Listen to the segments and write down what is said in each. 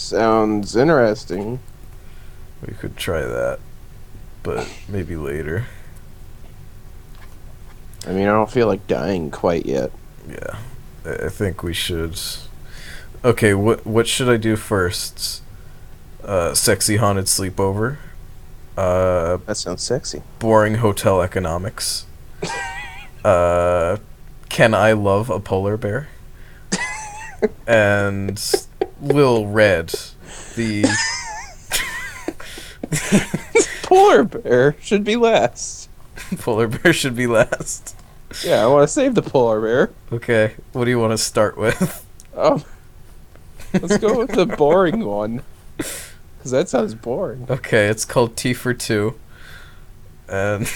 sounds interesting. We could try that, but maybe later. I mean, I don't feel like dying quite yet. Yeah, I think we should. Okay, what should I do first? Sexy haunted sleepover. Uh, That sounds sexy. boring hotel economics. Uh, can I love a polar bear? And Lil Red, the Polar bear should be last. polar bear should be last. Yeah, I want to save the polar bear. Okay, what do you want to start with? Um, let's go with the boring one. Because that sounds boring. Okay, it's called T for Two, and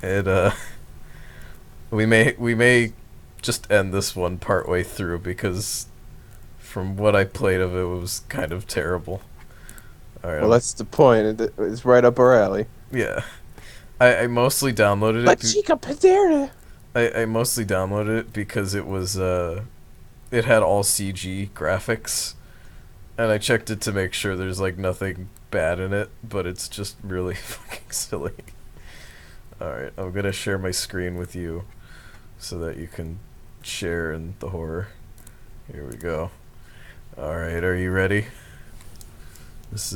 it we may just end this one partway through because from what I played of it was kind of terrible. All right, Well, that's the point. It's right up our alley. yeah. I mostly downloaded La it. chica pedera. I mostly downloaded it because it was it had all CG graphics, and I checked it to make sure there's like nothing bad in it, but it's just really fucking silly. Alright, I'm gonna share my screen with you so that you can share in the horror. Here we go. Alright, are you ready? This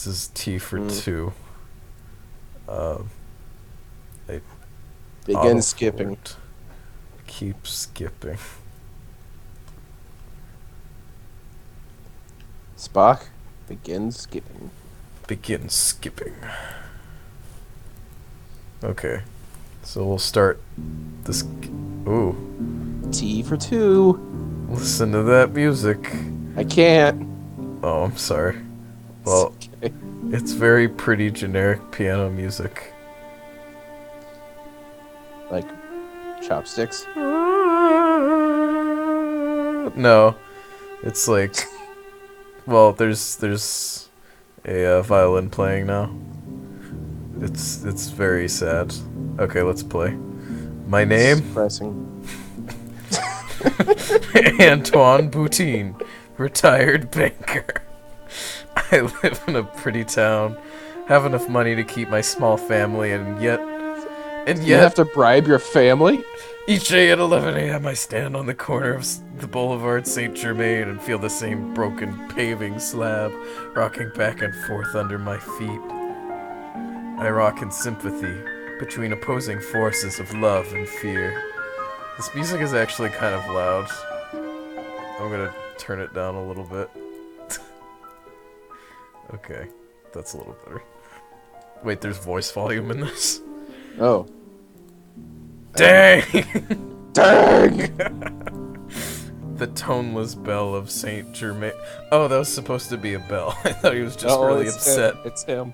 is T for two. I Begin skipping. auto-forward. Keep skipping. Spock, begin skipping. Begin skipping. Okay, so we'll start this. Ooh, T for two. listen to that music. I can't. Oh, I'm sorry. Well, Okay. it's very pretty generic piano music. Like chopsticks. No, it's like, well, there's a violin playing now. It's very sad. Okay, let's play. My name, Depressing. Antoine Boutine, retired banker. I live in a pretty town, have enough money to keep my small family, and yet You have to bribe your family? each day at 11 a.m. I stand on the corner of the Boulevard Saint Germain and feel the same broken paving slab rocking back and forth under my feet. I rock in sympathy between opposing forces of love and fear. This music is actually kind of loud. I'm gonna turn it down a little bit. Okay, that's a little better. Wait, there's voice volume in this? Oh. Dang! Dang! The toneless bell of Saint Germain. Oh, that was supposed to be a bell. I thought he was just really upset. It's him.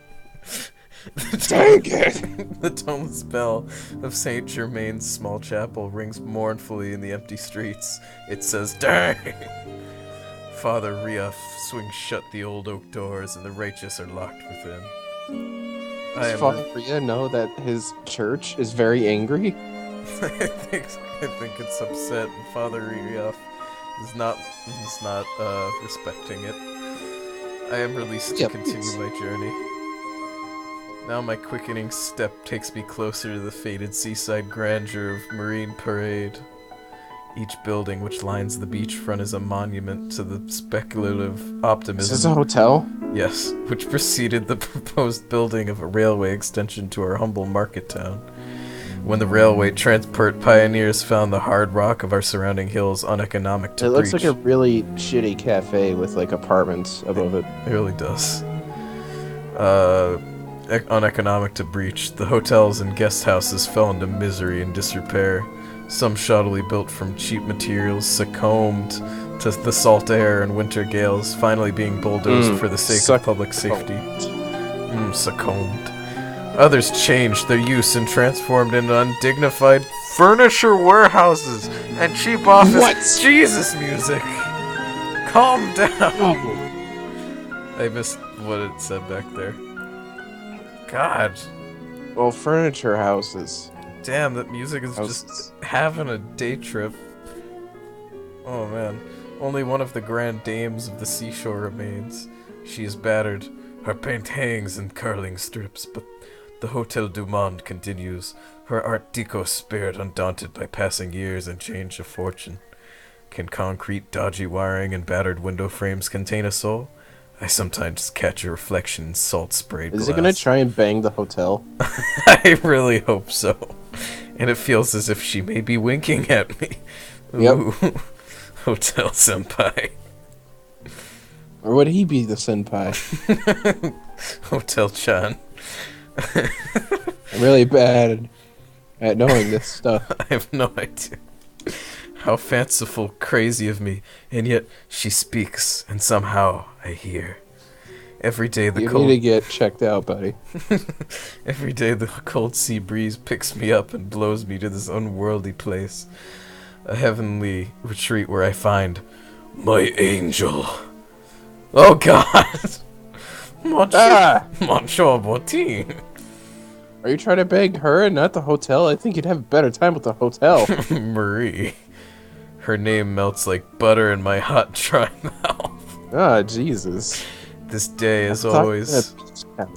Dang it! The toneless bell of Saint Germain's small chapel rings mournfully in the empty streets. It says, "Dang!" Father Riaf swings shut the old oak doors, and the righteous are locked within. Does Father Rhea know that his church is very angry? I think it's upset, and Father Riaf is not respecting it. I am released to continue my journey. Now my quickening step takes me closer to the faded seaside grandeur of Marine Parade. Each building which lines the beachfront is a monument to the speculative optimism. Is this a hotel? Yes, which preceded the proposed building of a railway extension to our humble market town. When the railway transport pioneers found the hard rock of our surrounding hills uneconomic to breach. It looks like a really shitty cafe with like apartments above it. It really does. Uneconomic to breach, the hotels and guest houses fell into misery and disrepair. Some shoddily built from cheap materials succumbed to the salt air and winter gales, finally being bulldozed for the sake of public safety. Succumbed. Others changed their use and transformed into undignified furniture warehouses and cheap office. What? Jesus music! Calm down! I missed what it said back there. God. Well, furniture houses. Damn, that music is just having a day trip. Oh man. Only one of the grand dames of the seashore remains. She is battered. Her paint hangs in curling strips, but the Hotel du Monde continues, her Art Deco spirit undaunted by passing years and change of fortune. Can concrete, dodgy wiring, and battered window frames contain a soul? I sometimes catch a reflection in salt-sprayed glass. Is it gonna try and bang the hotel? I really hope so. And it feels as if she may be winking at me. Yep. Ooh. Hotel senpai. Or would he be the senpai? Hotel-chan. I'm really bad at knowing this stuff. I have no idea. How fanciful, crazy of me, and yet she speaks, and somehow I hear. Every day the You cold... need to get checked out, buddy. Every day the cold sea breeze picks me up and blows me to this unworldly place. A heavenly retreat where I find my angel. Oh God! Monsieur Bottine. Are you trying to bang her and not the hotel? I think you'd have a better time with the hotel. Marie. Her name melts like butter in my hot, dry mouth. Ah, Jesus. This day, as always,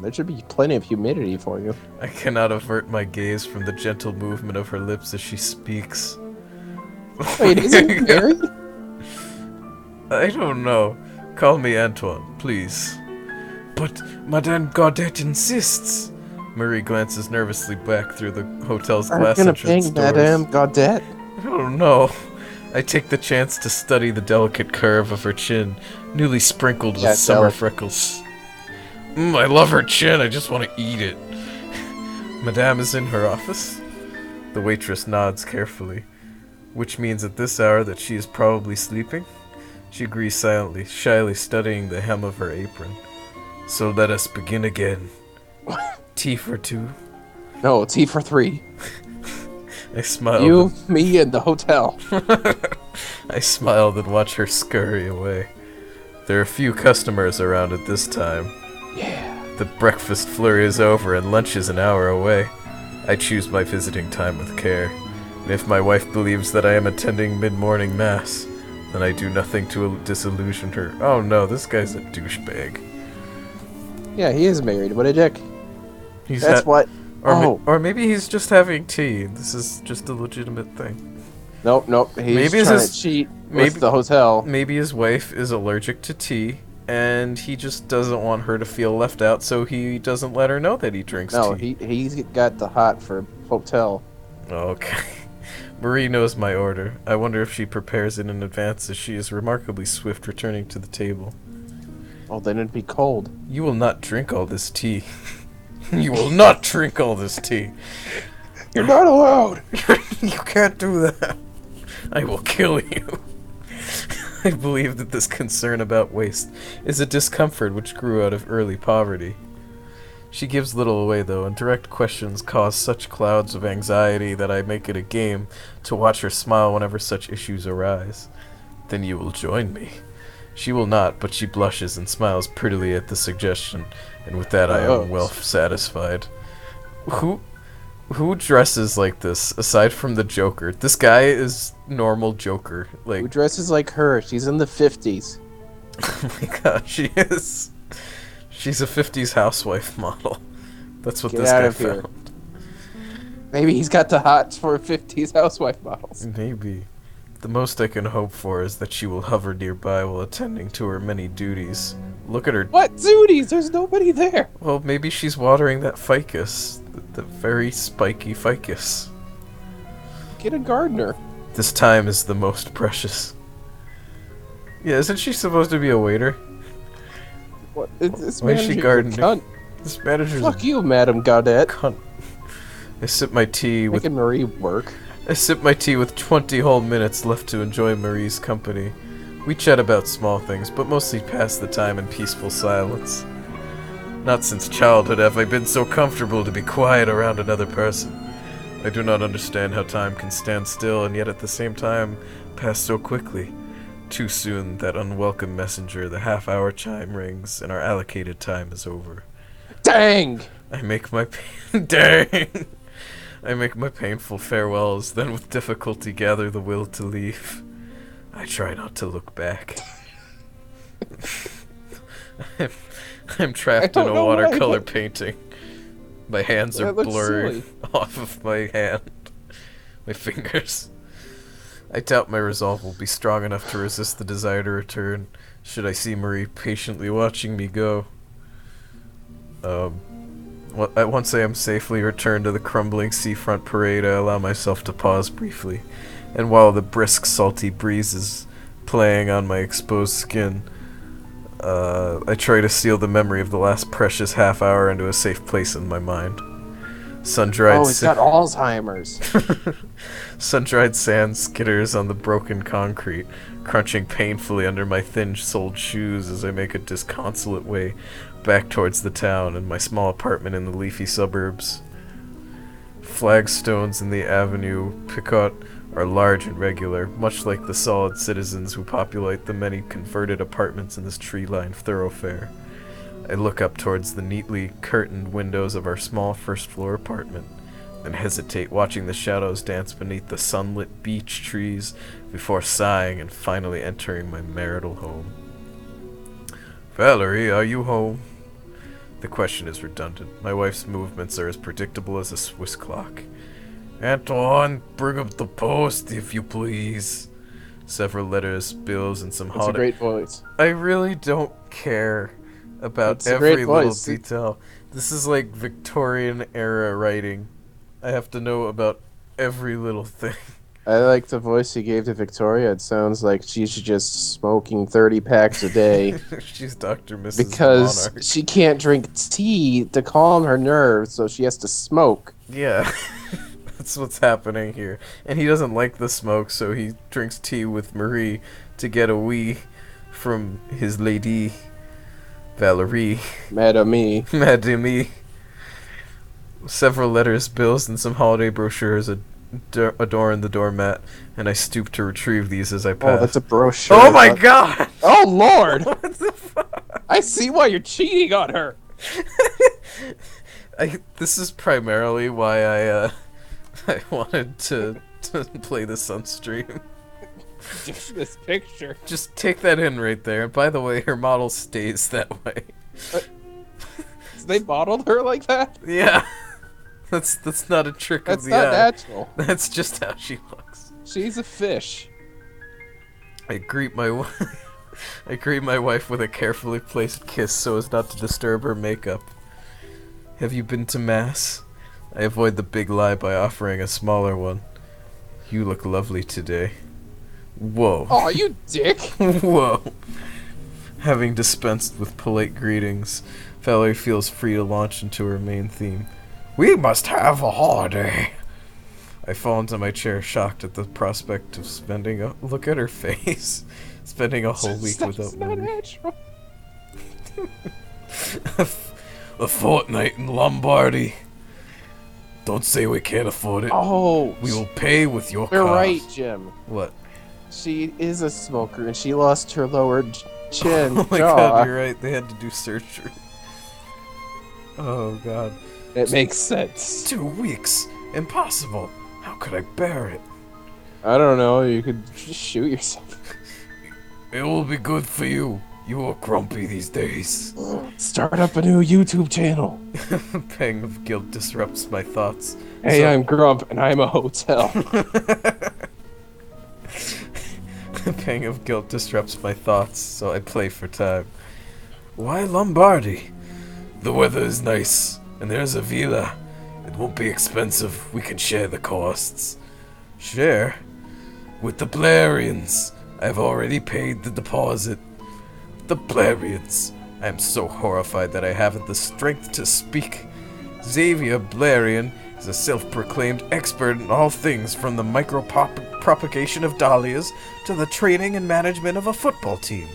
there should be plenty of humidity for you. I cannot avert my gaze from the gentle movement of her lips as she speaks. Wait, isn't he married? I don't know. Call me Antoine, please. But Madame Gaudette insists. Marie glances nervously back through the hotel's glass entrance doors. Madame Gaudette? I don't know. I take the chance to study the delicate curve of her chin, newly sprinkled with summer freckles. I love her chin, I just want to eat it. Madame is in her office? The waitress nods carefully, which means at this hour that she is probably sleeping. She agrees silently, shyly studying the hem of her apron. So let us begin again. Tea for two? No, tea for three. I smiled. You, me, and the hotel. I smiled and watched her scurry away. There are few customers around at this time. Yeah. The breakfast flurry is over and lunch is an hour away. I choose my visiting time with care. And if my wife believes that I am attending mid-morning mass, then I do nothing to disillusion her. Oh no, this guy's a douchebag. Yeah, he is married. What a dick. That's what... Or maybe he's just having tea. This is just a legitimate thing. Nope. He's trying to cheat with the hotel. Maybe his wife is allergic to tea, and he just doesn't want her to feel left out, so he doesn't let her know that he drinks tea. No, he's got the hot for hotel. Okay. Marie knows my order. I wonder if she prepares it in advance, as she is remarkably swift returning to the table. Oh, then it'd be cold. You will not drink all this tea. You will not drink all this tea. You're not allowed. You can't do that. I will kill you. I believe that this concern about waste is a discomfort which grew out of early poverty. She gives little away, though, and direct questions cause such clouds of anxiety that I make it a game to watch her smile whenever such issues arise. Then you will join me. She will not, but she blushes and smiles prettily at the suggestion, and with that I am well satisfied. Who dresses like this, aside from the Joker? This guy is normal Joker. Like, who dresses like her? She's in the 50s. Oh my god, she is. She's a 50s housewife model. That's what this guy found. Maybe he's got the hots for 50s housewife models. Maybe. The most I can hope for is that she will hover nearby while attending to her many duties. Look at her. What duties? There's nobody there. Well, maybe she's watering that ficus. The very spiky ficus. Get a gardener. This time is the most precious. Yeah, isn't she supposed to be a waiter? What? This Why is she gardening? Cunt. This manager's Fuck you, Madame Gaudette. Cunt. I sip my tea with... Making Marie work. I sip my tea with 20 whole minutes left to enjoy Marie's company. We chat about small things, but mostly pass the time in peaceful silence. Not since childhood have I been so comfortable to be quiet around another person. I do not understand how time can stand still and yet at the same time pass so quickly. Too soon, that unwelcome messenger, the half-hour chime rings, and our allocated time is over. Dang! I make my dang! I make my painful farewells, then with difficulty gather the will to leave. I try not to look back. I'm, I'm trapped in a watercolor painting. My hands are blurry off of my hand. My fingers. I doubt my resolve will be strong enough to resist the desire to return, should I see Marie patiently watching me go. Once I am safely returned to the crumbling seafront parade, I allow myself to pause briefly, and while the brisk, salty breeze is playing on my exposed skin, I try to seal the memory of the last precious half hour into a safe place in my mind. Sun-dried Oh, he's got Alzheimer's. Sun-dried sand skitters on the broken concrete, crunching painfully under my thin-soled shoes as I make a disconsolate way back towards the town and my small apartment in the leafy suburbs. Flagstones in the Avenue Picot are large and regular, much like the solid citizens who populate the many converted apartments in this tree-lined thoroughfare. I look up towards the neatly curtained windows of our small first-floor apartment, and hesitate watching the shadows dance beneath the sunlit beech trees before sighing and finally entering my marital home. Valerie, are you home? The question is redundant. My wife's movements are as predictable as a Swiss clock. Antoine, bring up the post, if you please. Several letters, bills, and some That's a great voice. I really don't care about It's a every great little voice. detail. This is like Victorian era writing. I have to know about every little thing. I like the voice he gave to Victoria. It sounds like she's just smoking 30 packs a day. She's Dr. Mrs. Because Monarch. she can't drink tea to calm her nerves, so she has to smoke. Yeah. That's what's happening here. And he doesn't like the smoke, so he drinks tea with Marie to get a wee from his lady, Valerie. Madame. Madame. Several letters, bills, and some holiday brochures adorn the doormat, and I stoop to retrieve these as I pass. Oh, that's a brochure. Oh my god! Oh, Lord! What the fuck? I see why you're cheating on her. This is primarily why I wanted to play the Sunstream. Just this picture. Just take that in right there. And by the way, her model stays that way. So they modeled her like that? Yeah. That's not a trick That's of the not eye. natural. That's just how she looks. She's a fish. I greet my wife with a carefully placed kiss so as not to disturb her makeup. Have you been to Mass? I avoid the big lie by offering a smaller one. You look lovely today. Whoa. Oh, you dick. Whoa. Having dispensed with polite greetings, Valerie feels free to launch into her main theme. We must have a holiday. I fall into my chair, shocked at the prospect of spending a... Look at her face. Spending a whole week without That's not Marie. natural. A fortnight in Lombardy. Don't say we can't afford it. Oh. We will pay with your You're car. right, Jim. What? She is a smoker, and she lost her lower chin. Oh my jaw. god, you're right. They had to do surgery. Oh god. It makes sense. 2 weeks. Impossible. How could I bear it? I don't know. You could just shoot yourself. It will be good for you. You are grumpy these days. Start up a new YouTube channel. A pang of guilt disrupts my thoughts. Hey, So- I'm Grump, and I'm a hotel. A pang of guilt disrupts my thoughts, so I play for time. Why Lombardy? The weather is nice, and there's a villa. It won't be expensive. We can share the costs. Share? With the Blarians. I've already paid the deposit. The Blarians. I am so horrified that I haven't the strength to speak. Xavier Blarian is a self-proclaimed expert in all things from the micro-propagation of dahlias to the training and management of a football team.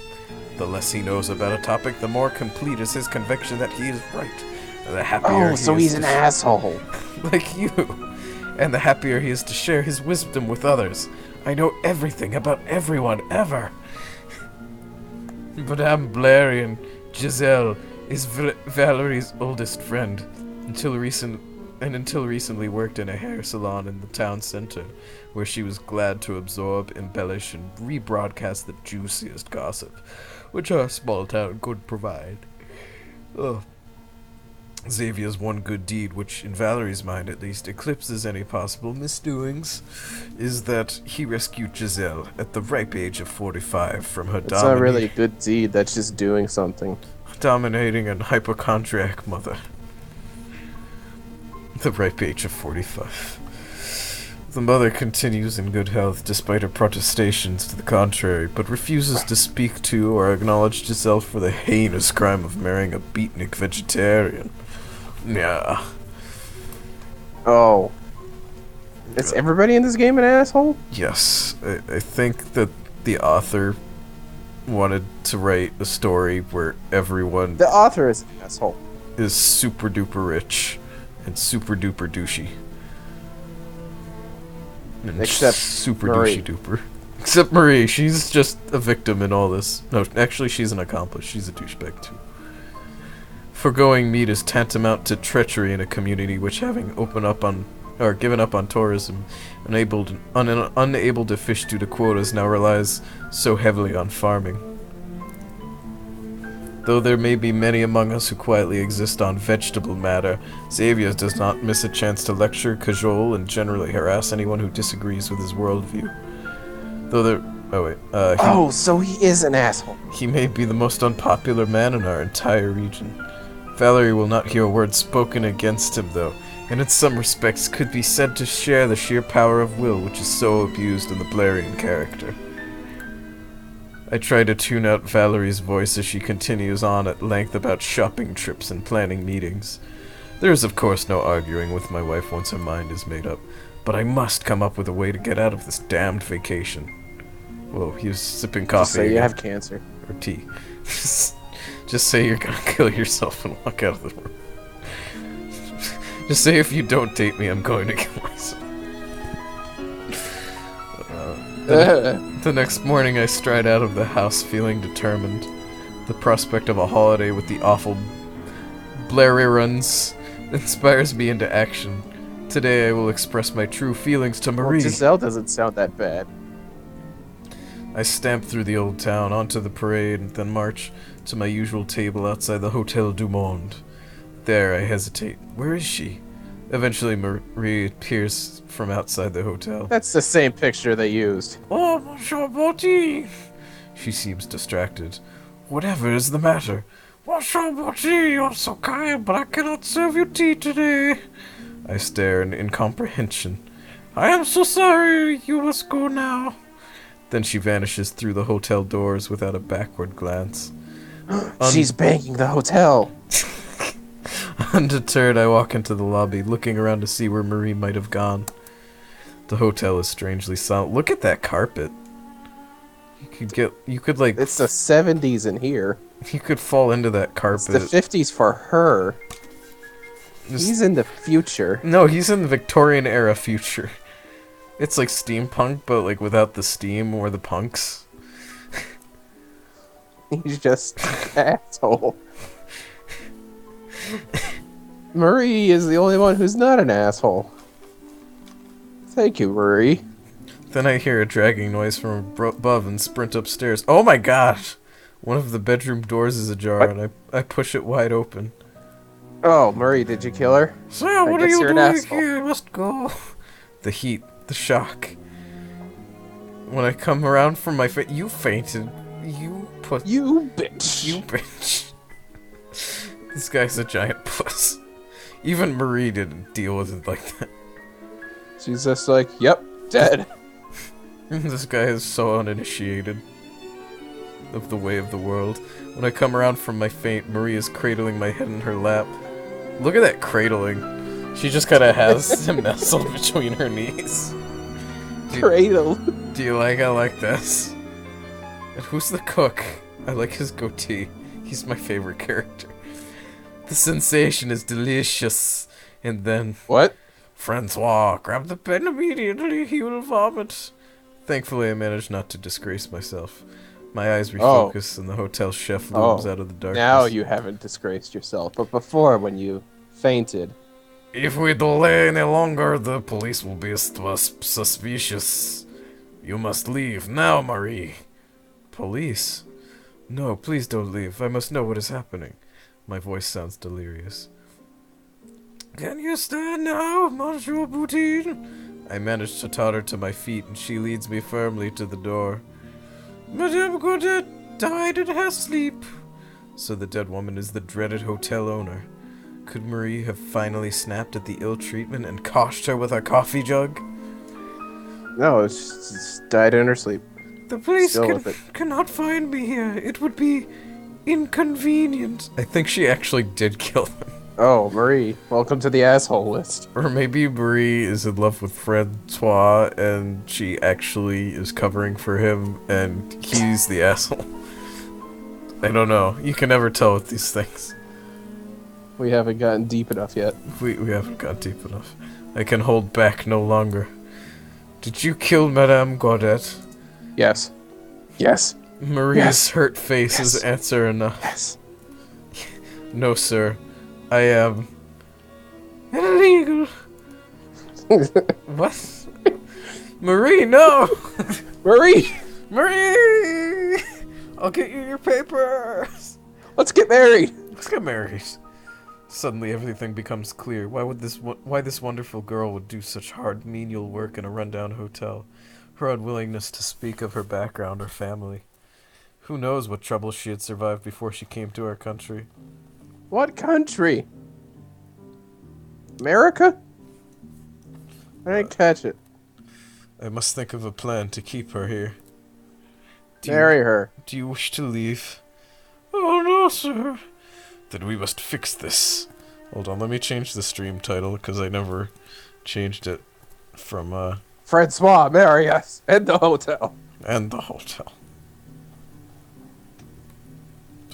The less he knows about a topic, the more complete is his conviction that he is right. And the happier Oh, so he's an asshole. like you. And the happier he is to share his wisdom with others. I know everything about everyone ever. Madame Blarian, Giselle, is Valerie's oldest friend. Until and until recently worked in a hair salon in the town center, where she was glad to absorb, embellish, and rebroadcast the juiciest gossip, which our small town could provide. Ugh. Xavier's one good deed, which in Valerie's mind at least eclipses any possible misdoings, is that he rescued Giselle at the ripe age of 45 from her It's not really a good deed, that's just doing something. dominating and hypochondriac mother. The ripe age of 45. The mother continues in good health despite her protestations to the contrary, but refuses to speak to or acknowledge Giselle for the heinous crime of marrying a beatnik vegetarian. Yeah. Oh. Is everybody in this game an asshole? Yes. I think that the author wanted to write a story where everyone The author is an asshole. is super duper rich and super duper douchey. And Except super Marie. douchey duper. Except Marie, she's just a victim in all this. No, actually she's an accomplice. She's a douchebag too. Foregoing meat is tantamount to treachery in a community which, having given up on tourism, unable to fish due to quotas, now relies so heavily on farming. Though there may be many among us who quietly exist on vegetable matter, Xavier does not miss a chance to lecture, cajole, and generally harass anyone who disagrees with his worldview. So he is an asshole. He may be the most unpopular man in our entire region. Valerie will not hear a word spoken against him, though, and in some respects could be said to share the sheer power of will which is so abused in the Blarian character. I try to tune out Valerie's voice as she continues on at length about shopping trips and planning meetings. There is of course no arguing with my wife once her mind is made up, but I must come up with a way to get out of this damned vacation. Whoa, he was sipping coffee. Just say you again. have cancer. Or tea. Just say you're gonna kill yourself and walk out of the room. Just say if you don't date me, I'm going to kill myself. The next morning I stride out of the house feeling determined. The prospect of a holiday with the awful Blarirans inspires me into action. Today I will express my true feelings to Marie. Well, Giselle doesn't sound that bad. I stamp through the old town, onto the parade, and then march to my usual table outside the Hotel du Monde. There I hesitate. Where is she? Eventually Marie appears from outside the hotel. That's the same picture they used. Oh, Monsieur Botti! She seems distracted. Whatever is the matter? Monsieur Botti, you're so kind, but I cannot serve you tea today. I stare in incomprehension. I am so sorry, you must go now. Then she vanishes through the hotel doors without a backward glance. She's banging the hotel. Undeterred, I walk into the lobby, looking around to see where Marie might have gone. The hotel is strangely silent. Look at that carpet. You could like... It's the 70s in here. You could fall into that carpet. It's the 50s for her. He's in the future. No, he's in the Victorian era future. It's like steampunk, but like without the steam or the punks. He's just an asshole. Marie is the only one who's not an asshole. Thank you, Marie. Then I hear a dragging noise from above and sprint upstairs. Oh my gosh! One of the bedroom doors is ajar, and I push it wide open. Oh, Marie, did you kill her? Sir, what are you doing here? I must go. The heat, the shock. When I come around from my you fainted. You bitch. You bitch. This guy's a giant puss. Even Marie didn't deal with it like that. She's just like, yep, dead. This guy is so uninitiated of the way of the world. When I come around from my faint, Marie is cradling my head in her lap. Look at that cradling. She just kind of has him nestled between her knees. Cradle. Do you like I like this? And who's the cook? I like his goatee. He's my favorite character. The sensation is delicious. And then... What? Francois, grab the pen immediately. He will vomit. Thankfully, I managed not to disgrace myself. My eyes refocus, and the hotel chef looms out of the darkness. Now you haven't disgraced yourself. But before, when you fainted, If we delay any longer, the police will be suspicious. You must leave now, Marie. Police? No, please don't leave. I must know what is happening. My voice sounds delirious. Can you stand now, Monsieur Boutine? I manage to totter to my feet, and she leads me firmly to the door. Madame Godet died in her sleep. So the dead woman is the dreaded hotel owner. Could Marie have finally snapped at the ill treatment and coshed her with a coffee jug? No, it's died in her sleep. The police Still cannot find me here. It would be inconvenient. I think she actually did kill them. Oh, Marie, welcome to the asshole list. Or maybe Marie is in love with Francois and she actually is covering for him and he's the asshole. I don't know. You can never tell with these things. We haven't gotten deep enough yet. We haven't got deep enough. I can hold back no longer. Did you kill Madame Godet? Yes. Yes. Marie's hurt face is answer enough. Yes. No, sir. I am... illegal. What? Marie, no! Marie! Marie! I'll get you your papers! Let's get married! Let's get married. Suddenly everything becomes clear. Why this wonderful girl would do such hard, menial work in a rundown hotel. Her unwillingness to speak of her background or family. Who knows what trouble she had survived before she came to our country. What country? America? I didn't catch it. I must think of a plan to keep her here. Marry her. Do you wish to leave? Oh no, sir. Then we must fix this. Hold on, let me change the stream title, because I never changed it from, Francois, marry us. And the hotel. And the hotel.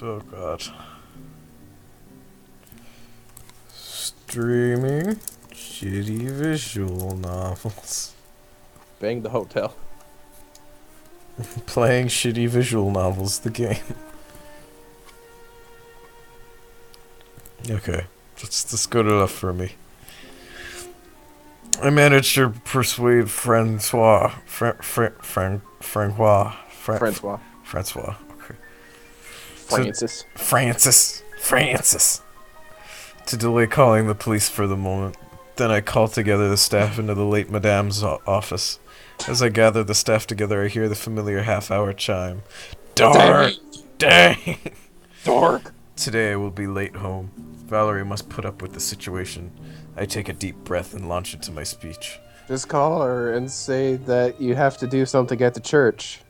Oh god. Streaming shitty visual novels. Bang the hotel. Playing shitty visual novels, the game. Okay, that's good enough for me. I managed to persuade Francois. Francois. Okay. Francis. To delay calling the police for the moment. Then I call together the staff into the late Madame's office. As I gather the staff together, I hear the familiar half-hour chime. Dark! Dang! Dark! Today I will be late home. Valerie must put up with the situation. I take a deep breath and launch into my speech. Just call her and say that you have to do something at the church.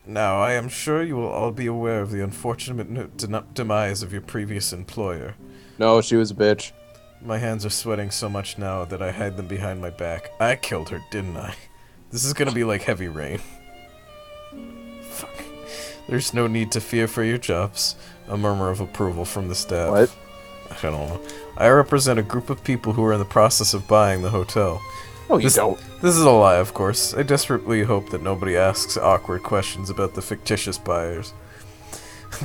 Now, I am sure you will all be aware of the unfortunate demise of your previous employer. No, she was a bitch. My hands are sweating so much now that I hide them behind my back. I killed her, didn't I? This is gonna be like Heavy Rain. Fuck. There's no need to fear for your jobs. A murmur of approval from the staff. What? I don't know. I represent a group of people who are in the process of buying the hotel. Oh, you don't. This is a lie, of course. I desperately hope that nobody asks awkward questions about the fictitious buyers.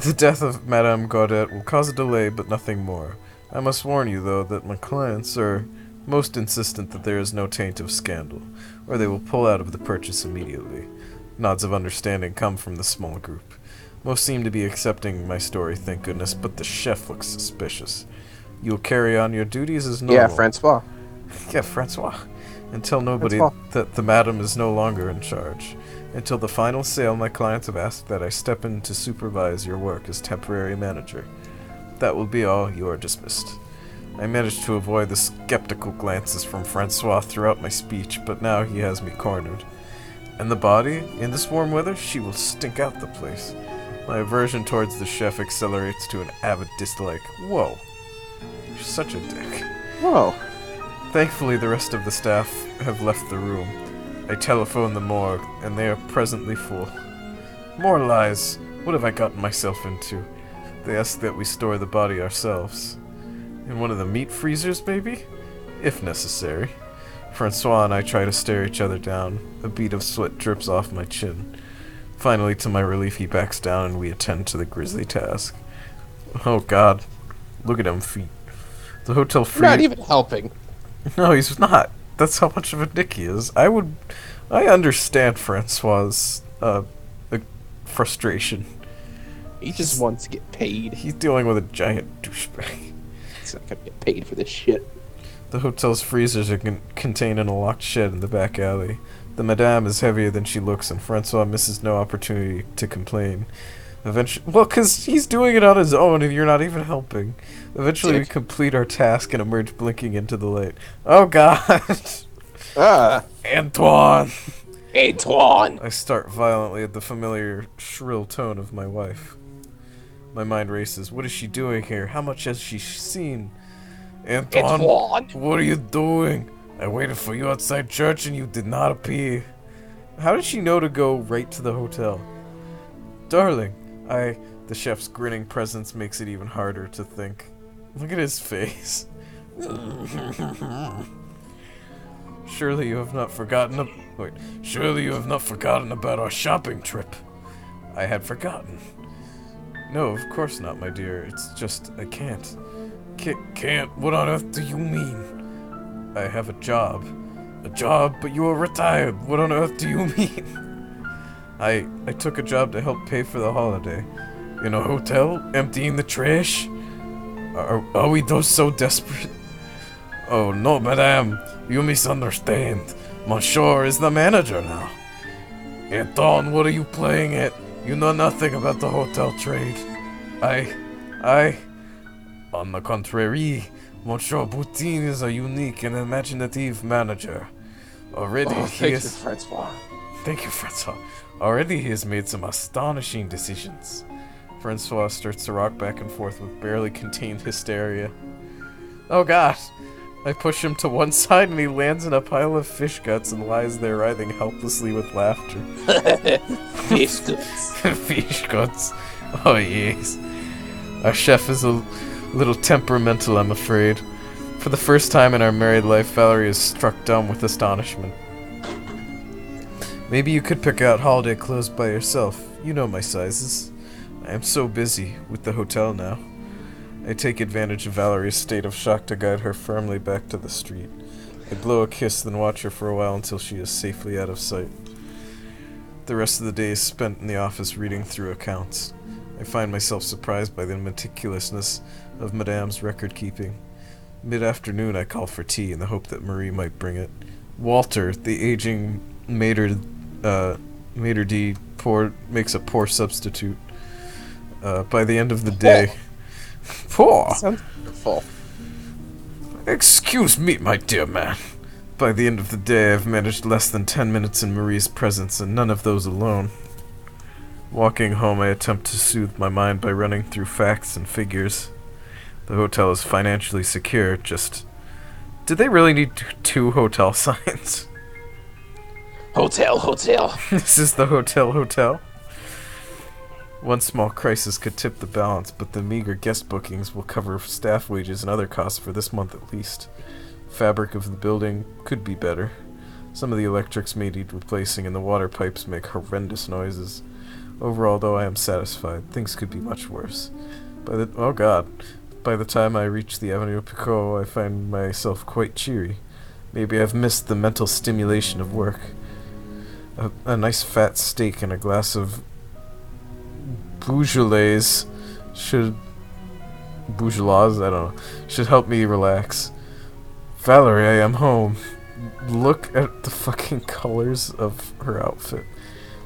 The death of Madame Godet will cause a delay, but nothing more. I must warn you, though, that my clients are most insistent that there is no taint of scandal, or they will pull out of the purchase immediately. Nods of understanding come from the small group. Most seem to be accepting my story, thank goodness, but the chef looks suspicious. You'll carry on your duties as normal. Yeah, Francois. Yeah, Francois. And tell nobody Francois. that the madam is no longer in charge. Until the final sale, my clients have asked that I step in to supervise your work as temporary manager. That will be all. You are dismissed. I managed to avoid the skeptical glances from Francois throughout my speech, but now he has me cornered. And the body? In this warm weather, she will stink out the place. My aversion towards the chef accelerates to an avid dislike. Whoa. You're such a dick. Whoa. Thankfully, the rest of the staff have left the room. I telephone the morgue, and they are presently full. More lies. What have I gotten myself into? They ask that we store the body ourselves. In one of the meat freezers, maybe? If necessary. Francois and I try to stare each other down. A bead of sweat drips off my chin. Finally, to my relief, he backs down and we attend to the grisly task. Oh god. Look at him feet. The hotel You're not even helping. No, he's not. That's how much of a dick he is. I understand Francois's frustration. He just wants to get paid. He's dealing with a giant douchebag. He's not gonna get paid for this shit. The hotel's freezers are contained in a locked shed in the back alley. The madame is heavier than she looks, and Francois misses no opportunity to complain. Eventually, well, because he's doing it on his own, and you're not even helping. Eventually, we complete our task and emerge blinking into the light. Oh, God! Antoine! Antoine! I start violently at the familiar, shrill tone of my wife. My mind races. What is she doing here? How much has she seen? Antoine! What are you doing? I waited for you outside church and you did not appear. How did she know to go right to the hotel? Darling, the chef's grinning presence makes it even harder to think. Look at his face. Surely you have not forgotten about our shopping trip. I had forgotten. No, of course not, my dear. It's just, I can't. Can't? What on earth do you mean? I have a job. A job? But you are retired. What on earth do you mean? I took a job to help pay for the holiday. In a hotel? Emptying the trash? Are we those so desperate? Oh, no, madame. You misunderstand. Monsieur is the manager now. Anton, what are you playing at? You know nothing about the hotel trade. On the contrary, Monsieur Boutin is a unique and imaginative manager. Thank you, Francois. Thank you, Francois. Already he has made some astonishing decisions. Francois starts to rock back and forth with barely contained hysteria. Oh god! I push him to one side and he lands in a pile of fish guts and lies there writhing helplessly with laughter. Fish guts. Fish guts. Oh yes. Our chef is a little temperamental, I'm afraid. For the first time in our married life, Valerie is struck dumb with astonishment. Maybe you could pick out holiday clothes by yourself. You know my sizes. I am so busy with the hotel now. I take advantage of Valerie's state of shock to guide her firmly back to the street. I blow a kiss, then watch her for a while until she is safely out of sight. The rest of the day is spent in the office reading through accounts. I find myself surprised by the meticulousness of Madame's record-keeping. Mid-afternoon I call for tea in the hope that Marie might bring it. Walter, the aging maitre d' makes a poor substitute. By the end of the day... Poor? Sounds beautiful. Excuse me, my dear man. By the end of the day, I've managed less than 10 minutes in Marie's presence, and none of those alone. Walking home, I attempt to soothe my mind by running through facts and figures. The hotel is financially secure, just... Did they really need 2 hotel signs? Hotel. This is the hotel. One small crisis could tip the balance, but the meager guest bookings will cover staff wages and other costs for this month at least. Fabric of the building could be better. Some of the electrics may need replacing, and the water pipes make horrendous noises. Overall, though, I am satisfied. Things could be much worse. By the time I reach the Avenue Picot, I find myself quite cheery. Maybe I've missed the mental stimulation of work. A nice fat steak and a glass of Beaujolais should help me relax. Valerie, I am home. Look at the fucking colors of her outfit.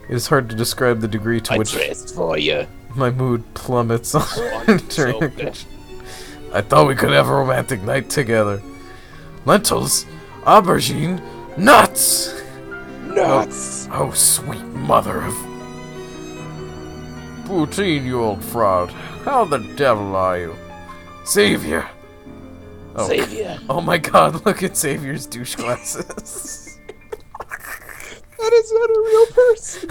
It is hard to describe the degree to which dressed for you. My mood plummets on entering the kitchen. I thought we could have a romantic night together. Lentils, aubergine, nuts! Oh, sweet mother of... Poutine, you old fraud. How the devil are you? Xavier! Oh, Xavier. Oh my god, look at Xavier's douche glasses. That is not a real person.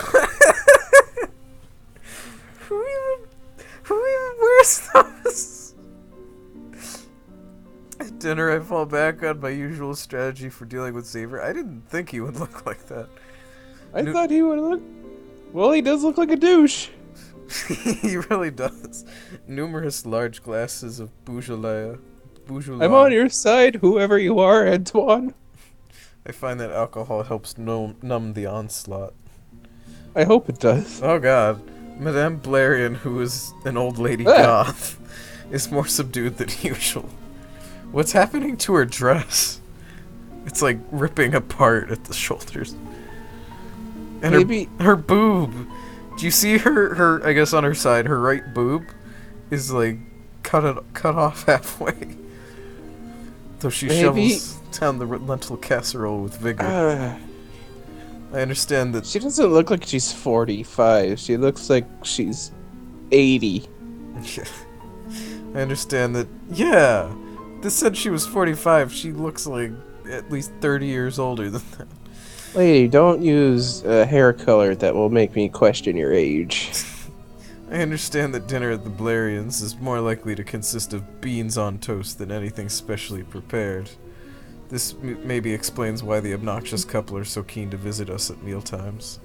Who even wears those? At dinner, I fall back on my usual strategy for dealing with Xavier. I didn't think he would look like that. I thought he would look... Well, he does look like a douche. He really does. Numerous large glasses of Beaujolais I'm on your side, whoever you are, Antoine. I find that alcohol helps numb the onslaught. I hope it does. Oh god. Madame Blarian, who is an old lady Ah. goth, is more subdued than usual. What's happening to her dress? It's like ripping apart at the shoulders. And Maybe her boob. Do you see her I guess on her side, her right boob is like cut off halfway. Though she shovels down the lentil casserole with vigor. I understand that she doesn't look like she's 45. She looks like she's 80. I understand that. Yeah, this said she was 45. She looks like at least 30 years older than that. Lady, don't use a hair color that will make me question your age. I understand that dinner at the Blarians is more likely to consist of beans on toast than anything specially prepared. This maybe explains why the obnoxious couple are so keen to visit us at mealtimes.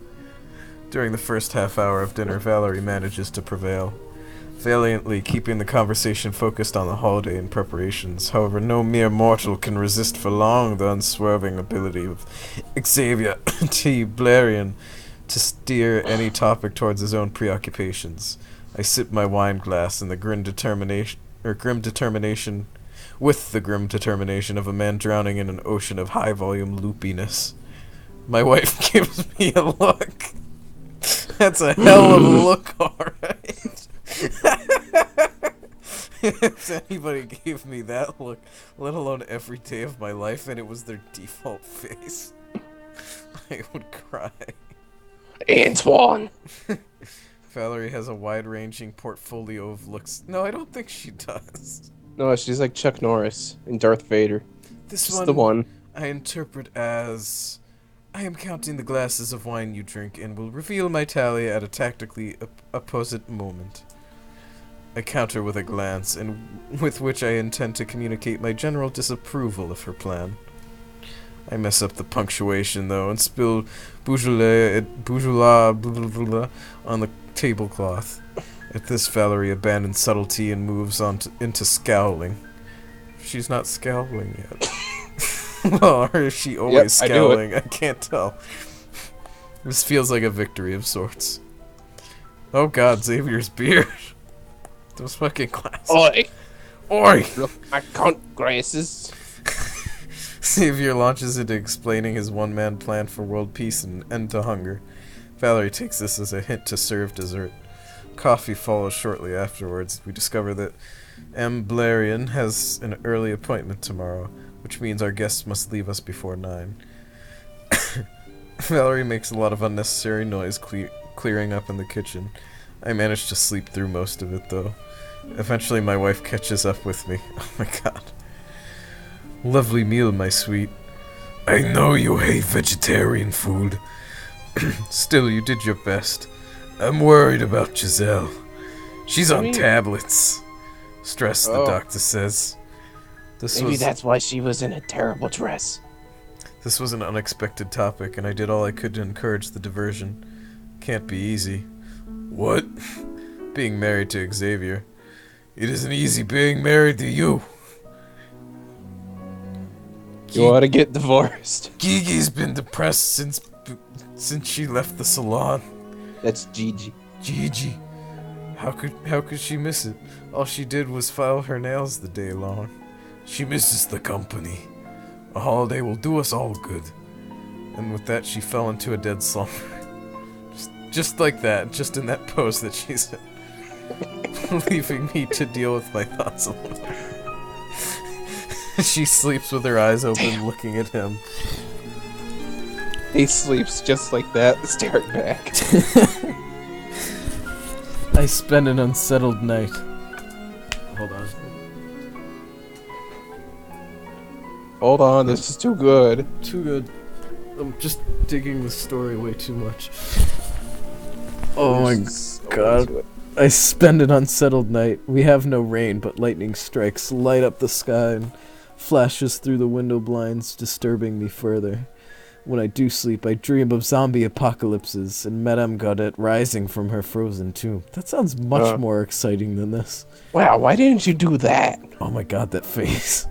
During the first half hour of dinner, Valerie manages to prevail, valiantly keeping the conversation focused on the holiday and preparations. However, no mere mortal can resist for long the unswerving ability of Xavier T. Blarian to steer any topic towards his own preoccupations. I sip my wine glass in the grim determination of a man drowning in an ocean of high-volume loopiness. My wife gives me a look. That's a hell of a look, alright. If anybody gave me that look, let alone every day of my life, and it was their default face, I would cry. Antoine! Valerie has a wide-ranging portfolio of looks. No, I don't think she does. No, she's like Chuck Norris and Darth Vader. This Just the one. I interpret as, I am counting the glasses of wine you drink and will reveal my tally at a tactically opposite moment. I counter with a glance, and with which I intend to communicate my general disapproval of her plan. I mess up the punctuation, though, and spill Beaujolais on the tablecloth. At this, Valerie abandons subtlety and moves on into scowling. She's not scowling yet. Well, or is she always scowling? I can't tell. This feels like a victory of sorts. Oh god, Xavier's beard. Those fucking glasses. Oi! Oi! Look, my cunt glasses. Xavier launches into explaining his one-man plan for world peace and end to hunger. Valerie takes this as a hint to serve dessert. Coffee follows shortly afterwards. We discover that M. Blarian has an early appointment tomorrow, which means our guests must leave us before 9. Valerie makes a lot of unnecessary noise clearing up in the kitchen. I manage to sleep through most of it, though. Eventually my wife catches up with me. Oh my god. Lovely meal, my sweet. I know you hate vegetarian food. Still, you did your best. I'm worried about Giselle. She's on tablets. Stress, the doctor says. Maybe that's why she was in a terrible dress. This was an unexpected topic, and I did all I could to encourage the diversion. Can't be easy. What? Being married to Xavier. It isn't easy being married to you. You ought to get divorced. Gigi's been depressed since she left the salon. That's Gigi. Gigi. How could she miss it? All she did was file her nails the day long. She misses the company. A holiday will do us all good. And with that, she fell into a dead slumber. Just like that, just in that pose that she's in. Leaving me to deal with my thoughts alone. She sleeps with her eyes open, looking at him. He sleeps just like that, staring back. I spend an unsettled night. Hold on. Hold on, this is too good. Too good. I'm just digging the story way too much. Oh my god. I spend an unsettled night. We have no rain, but lightning strikes, light up the sky, and flashes through the window blinds, disturbing me further. When I do sleep, I dream of zombie apocalypses and Madame Gaudette rising from her frozen tomb. That sounds much more exciting than this. Wow, why didn't you do that? Oh my god, that face.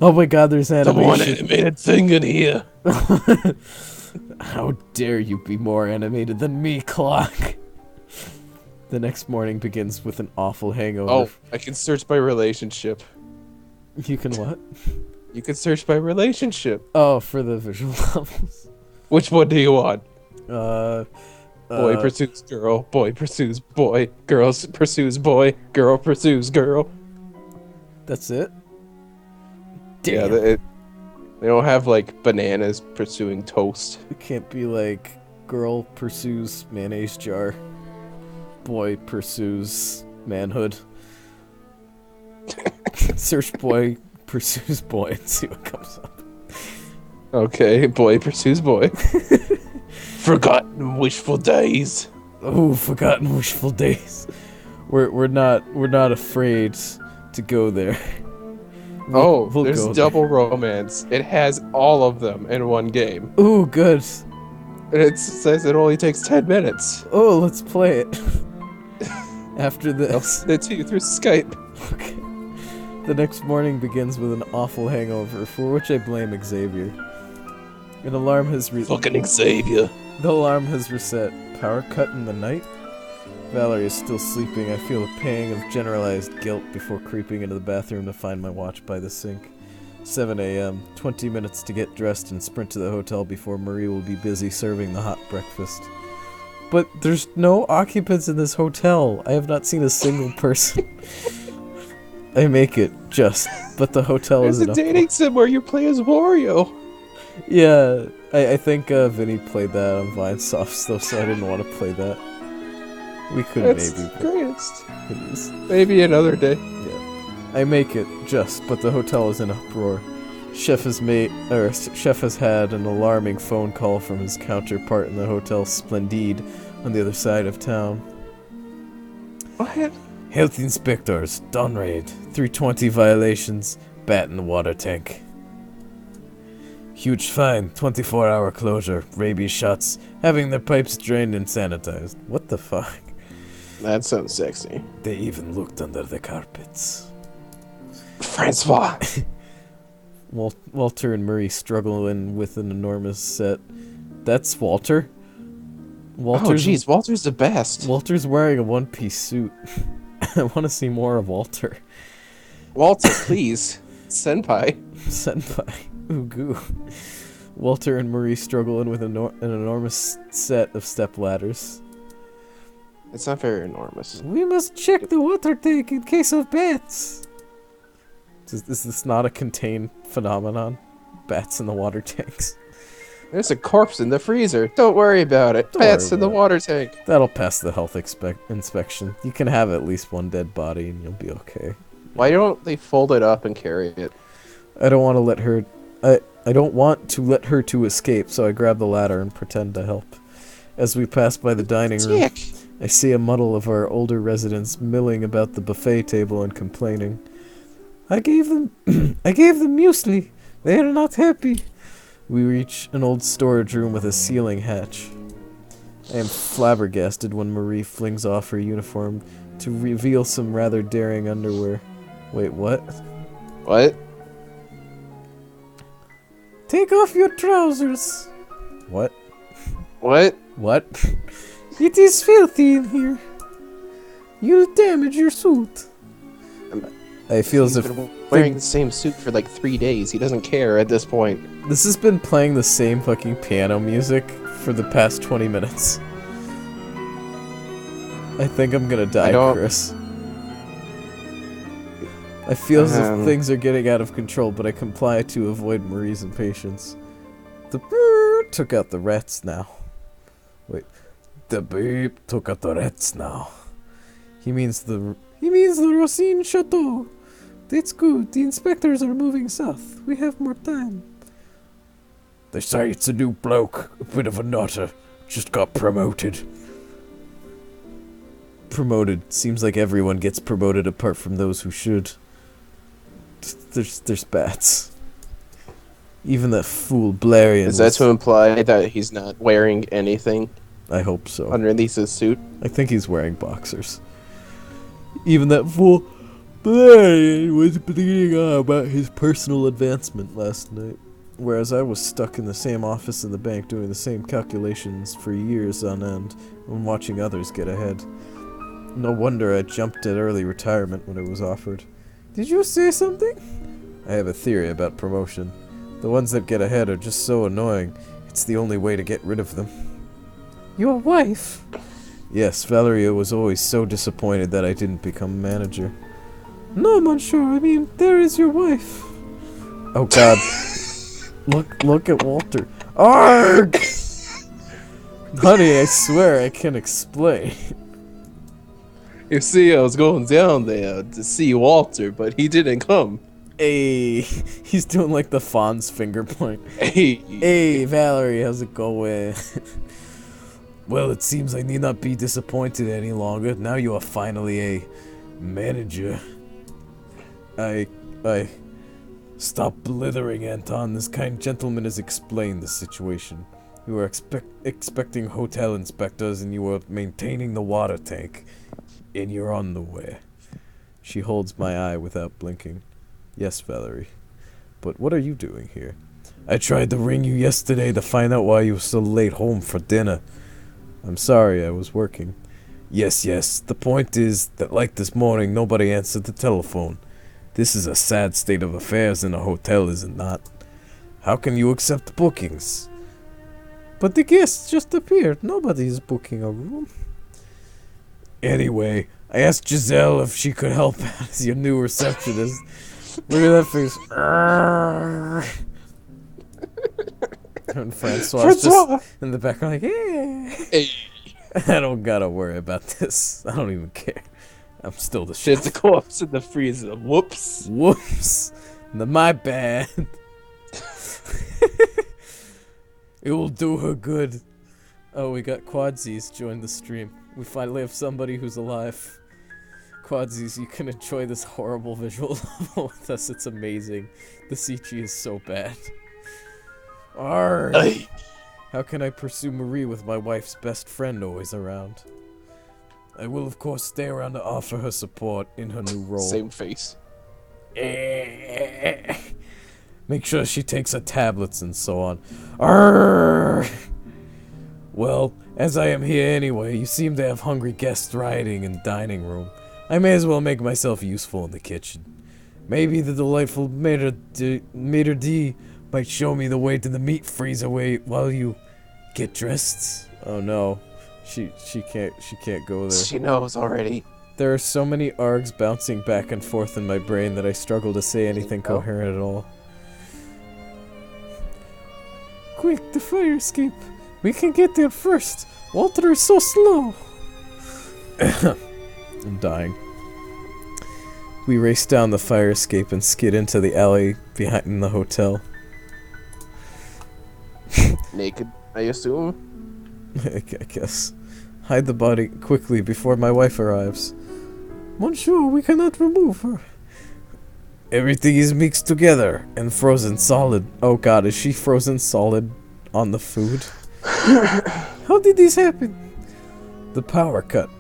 Oh my god, there's animation. The one animated thing in here. How dare you be more animated than me, Clock? The next morning begins with an awful hangover. Oh, I can search by relationship. You can what? You can search by relationship. Oh, for the visual novels. Which one do you want? Boy Boy pursues girl, boy pursues boy, girl pursues boy, girl pursues girl. That's it? Damn. Yeah, they don't have, like, bananas pursuing toast. It can't be like, girl pursues mayonnaise jar, boy pursues manhood. Search boy pursues boy and see what comes up. Okay, boy pursues boy. Forgotten wishful days. Oh, forgotten wishful days. We're not afraid to go there. We'll there's go double romance. It has all of them in one game. Ooh, good. And it says it only takes 10 minutes. Oh, let's play it. After this. I'll send it to you through Skype. Okay. The next morning begins with an awful hangover, for which I blame Xavier. An alarm has Fucking Xavier. The alarm has reset. Power cut in the night? Valerie is still sleeping. I feel a pang of generalized guilt before creeping into the bathroom to find my watch by the sink. 7 a.m. 20 minutes to get dressed and sprint to the hotel before Marie will be busy serving the hot breakfast. But there's no occupants in this hotel. I have not seen a single person. I make it, but the hotel There's isn't a dating sim where you play as Wario. Yeah, I think Vinny played that on Vinesoft, though, so I didn't want to play that. We could That's maybe. greatest. It is. Maybe another day. Yeah. I make it, but the hotel is in uproar. Chef has had an alarming phone call from his counterpart in the Hotel Splendide on the other side of town. What? Health inspectors, done raid. 320 violations, bat in the water tank. Huge fine, 24-hour closure, rabies shots, having their pipes drained and sanitized. What the fuck? That sounds sexy. They even looked under the carpets. Francois! Walter and Murray struggling with an enormous set. That's Walter? Oh jeez, Walter's the best. Walter's wearing a one-piece suit. I want to see more of Walter. Walter, please. Senpai. Senpai. Ooh, goo. Walter and Marie struggling with an enormous set of step ladders. It's not very enormous. We must check the water tank in case of bats. Is this not a contained phenomenon? Bats in the water tanks. There's a corpse in the freezer. Don't worry about it. Bats in the water tank. That'll pass the health inspection. You can have at least one dead body and you'll be okay. Why don't they fold it up and carry it? I don't want to let her... I don't want to let her to escape, so I grab the ladder and pretend to help. As we pass by the dining room, I see a muddle of our older residents milling about the buffet table and complaining. I gave them muesli. They are not happy. We reach an old storage room with a ceiling hatch. I am flabbergasted when Marie flings off her uniform to reveal some rather daring underwear. Wait, what? What? Take off your trousers. What? What? What? It is filthy in here. You'll damage your suit. I feel as if wearing the same suit for like 3 days. He doesn't care at this point. This has been playing the same fucking piano music for the past 20 minutes. I think I'm gonna die, Chris. I feel as if things are getting out of control, but I comply to avoid Marie's impatience. The beep took out the rats now. Wait. The beep took out the rats now. He means the Racine Chateau. That's good. The inspectors are moving south. We have more time. They say it's a new bloke. A bit of a nutter. Just got promoted. Promoted. Seems like everyone gets promoted apart from those who should. There's bats. Even that fool Blarian. Is that to imply that he's not wearing anything I hope so. underneath his suit? I think he's wearing boxers. Even that fool Blarian was bleeding on about his personal advancement last night. Whereas I was stuck in the same office in the bank doing the same calculations for years on end and watching others get ahead. No wonder I jumped at early retirement when it was offered. Did you say something? I have a theory about promotion. The ones that get ahead are just so annoying, it's the only way to get rid of them. Your wife? Yes, Valeria was always so disappointed that I didn't become manager. No, Monsieur, I mean, there is your wife. Oh god. Look at Walter. Arrgh! Honey, I swear I can explain. You see, I was going down there to see Walter, but he didn't come. Hey, he's doing like the Fonz finger point. Hey. Hey, Valerie, how's it going? Well, it seems I need not be disappointed any longer. Now you are finally a manager. I... Stop blithering, Anton. This kind gentleman has explained the situation. You were expecting hotel inspectors and you were maintaining the water tank. And you're on the way. She holds my eye without blinking. Yes, Valerie. But what are you doing here? I tried to ring you yesterday to find out why you were so late home for dinner. I'm sorry, I was working. Yes. The point is that like this morning, nobody answered the telephone. This is a sad state of affairs in a hotel, is it not? How can you accept bookings? But the guests just appeared. Nobody is booking a room. Anyway, I asked Giselle if she could help as your new receptionist. Look at that face. And Francois just in the background like, yeah. Hey. I don't gotta worry about this. I don't even care. I'm still the Shit, chef. the corpse in the freezer. Whoops. Whoops. My bad. It will do her good. Oh, we got Quadsies join the stream. We finally have somebody who's alive. Quadsies, you can enjoy this horrible visual novel with us. It's amazing. The CG is so bad. Arrgh. Hey. How can I pursue Marie with my wife's best friend always around? I will of course stay around to offer her support in her new role. Same face. Make sure she takes her tablets and so on. Arrgh. Well, as I am here anyway, you seem to have hungry guests rioting in the dining room. I may as well make myself useful in the kitchen. Maybe the delightful Maître D might show me the way to the meat freezer while you get dressed. Oh no. She can't go there. She knows already. There are so many args bouncing back and forth in my brain that I struggle to say anything coherent at all. Quick, the fire escape. We can get there first. Walter is so slow. I'm dying. We race down the fire escape and skid into the alley behind the hotel. Naked, I assume. I guess. Hide the body quickly before my wife arrives. Monsieur, we cannot remove her. Everything is mixed together and frozen solid. Oh god, is she frozen solid on the food? How did this happen? The power cut.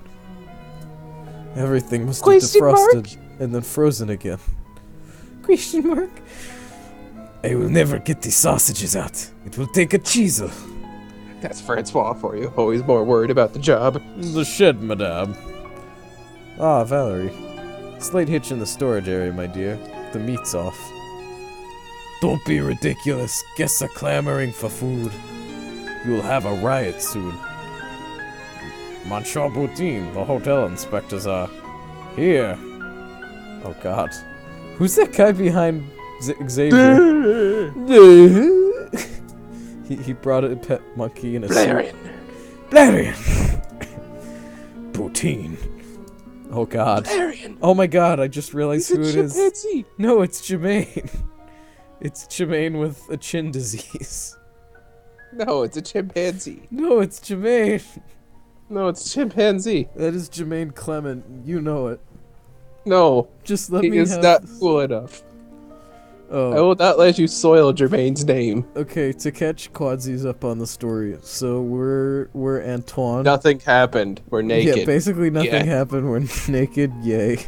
Everything must have defrosted and then frozen again. Question mark? I will never get these sausages out. It will take a chisel. That's Francois for you. Always more worried about the job. The shed, madame. Ah, Valerie. Slight hitch in the storage area, my dear. The meat's off. Don't be ridiculous. Guests are clamoring for food. You will have a riot soon. Monsieur Boutine, the hotel inspectors are here. Oh god. Who's that guy behind Xavier? he brought a pet monkey in a suit. Blarian! Boutine. Oh god. Blarian. Oh my god, I just realized who it is. Chimpanzee. No, it's Jermaine. It's Jermaine with a chin disease. No, it's a chimpanzee. No, it's Jermaine. No, it's chimpanzee. That is Jermaine Clement. You know it. No, Just let he me is have not this. cool enough. I will not let you soil Jermaine's name. Okay, to catch Quadsies up on the story. So we're Antoine. Nothing happened. We're naked. Yeah, basically nothing Yeah. happened. We're naked. Yay.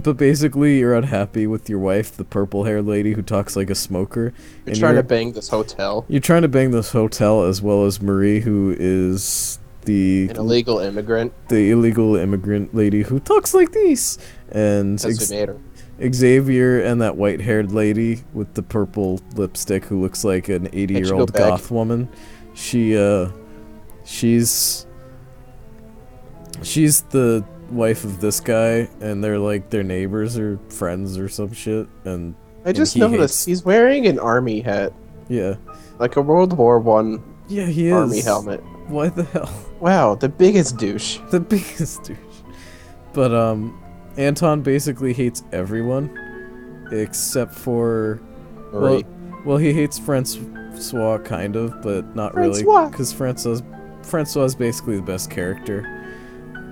But basically you're unhappy with your wife, the purple-haired lady who talks like a smoker. You're trying to bang this hotel. You're trying to bang this hotel as well as Marie, who is An illegal immigrant. the illegal immigrant lady who talks like this. And That's who made her. Xavier and that white-haired lady with the purple lipstick who looks like an 80-year-old go back? goth woman. She's the wife of this guy, and they're like their neighbors or friends or some shit. And I just he noticed hates- he's wearing an army hat, yeah, like a World War I yeah, he is. army helmet. Why the hell? Wow, the biggest douche. The biggest douche. But Anton basically hates everyone except for Marie. well, he hates Francois kind of, but not really, Francois. because Francois is basically the best character.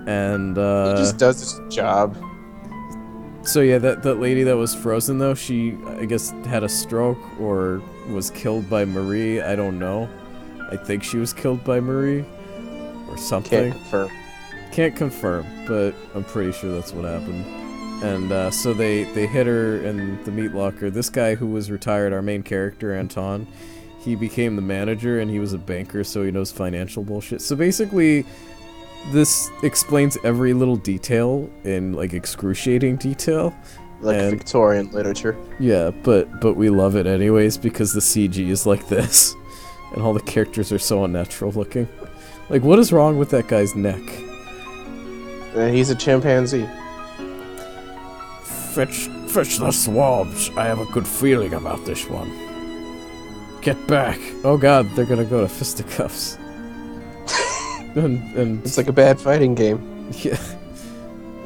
And He just does his job. so yeah, that lady that was frozen though, she I guess had a stroke or was killed by Marie. I don't know. I think she was killed by Marie or something. Can't confirm. Can't confirm, but I'm pretty sure that's what happened. And so they hit her in the meat locker. This guy who was retired, our main character, Anton, he became the manager and he was a banker, so he knows financial bullshit. So basically, this explains every little detail in like excruciating detail. Like And- Victorian literature. Yeah, but we love it anyways because the CG is like this, and all the characters are so unnatural looking. Like, what is wrong with that guy's neck? And he's a chimpanzee. Fetch the swabs. I have a good feeling about this one. Get back. Oh god, they're gonna go to fisticuffs. and It's like a bad fighting game. yeah.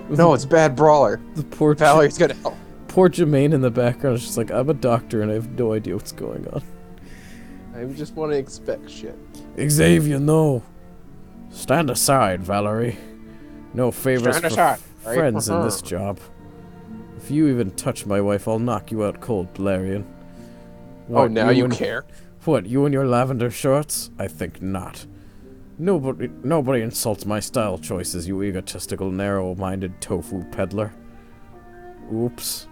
No, it's bad brawler. The poor Valerie's gonna help. poor Jermaine in the background is just like, I'm a doctor and I have no idea what's going on. I just want to expect shit. Xavier, no. Stand aside, Valerie. No favors Stand for aside, right? friends in this job. If you even touch my wife, I'll knock you out cold, Valerian. Oh, now you and- care? What, you and your lavender shorts? I think not. Nobody insults my style choices, you egotistical, narrow-minded tofu peddler. Oops.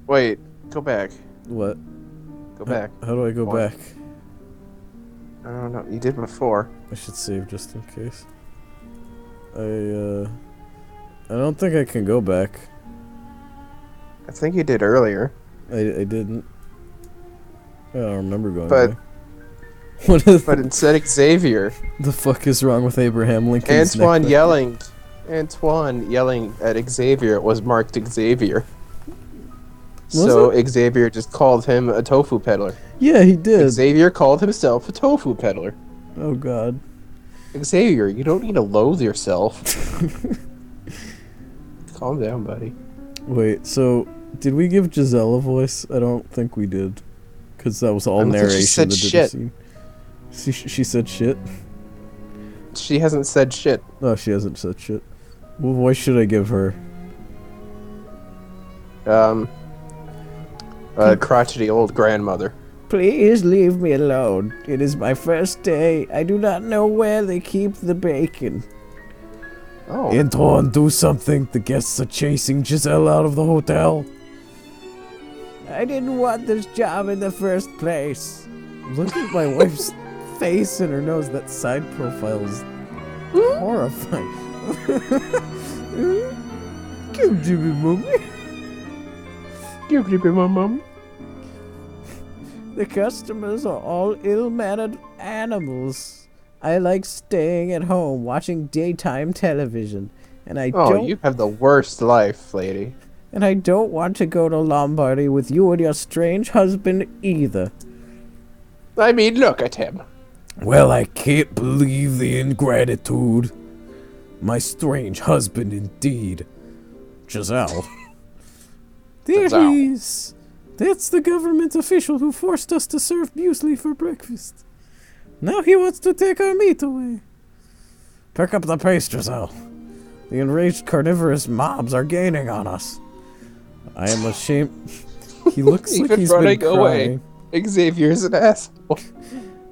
Wait, go back. What? Go back. How do I go What? back? I don't know. You did before. I should save just in case. I don't think I can go back. I think you did earlier. I didn't. I don't remember going But- back. What is But instead, Xavier. the fuck is wrong with Abraham Lincoln's Antoine neck? yelling at Xavier was marked Xavier. Was So Xavier just called him a tofu peddler. Yeah, he did. Xavier called himself a tofu peddler. Oh god. Xavier, you don't need to loathe yourself. Calm down, buddy. Wait, so did we give Giselle a voice? I don't think we did, because that was all I don't think narration. she said that didn't shit. seem- She said shit. She hasn't said shit. Oh, she hasn't said shit. What voice should I give her? Crotchety old grandmother. Please leave me alone. It is my first day. I do not know where they keep the bacon. Oh. Antoine, do something. The guests are chasing Giselle out of the hotel. I didn't want this job in the first place. Look at my wife's face and her nose. That side profile is horrifying. Come to me, mommy. Give me my mom. The customers are all ill-mannered animals. I like staying at home watching daytime television, and I Oh, don't you have the worst life, lady. and I don't want to go to Lombardy with you and your strange husband either. I mean, look at him. Well, I can't believe the ingratitude. My strange husband indeed. Giselle. There Giselle. he is. That's the government official who forced us to serve muesli for breakfast. Now he wants to take our meat away. Pick up the pace, Giselle. The enraged carnivorous mobs are gaining on us. I am ashamed. He looks like Even he's been running crying. away. Xavier's an asshole.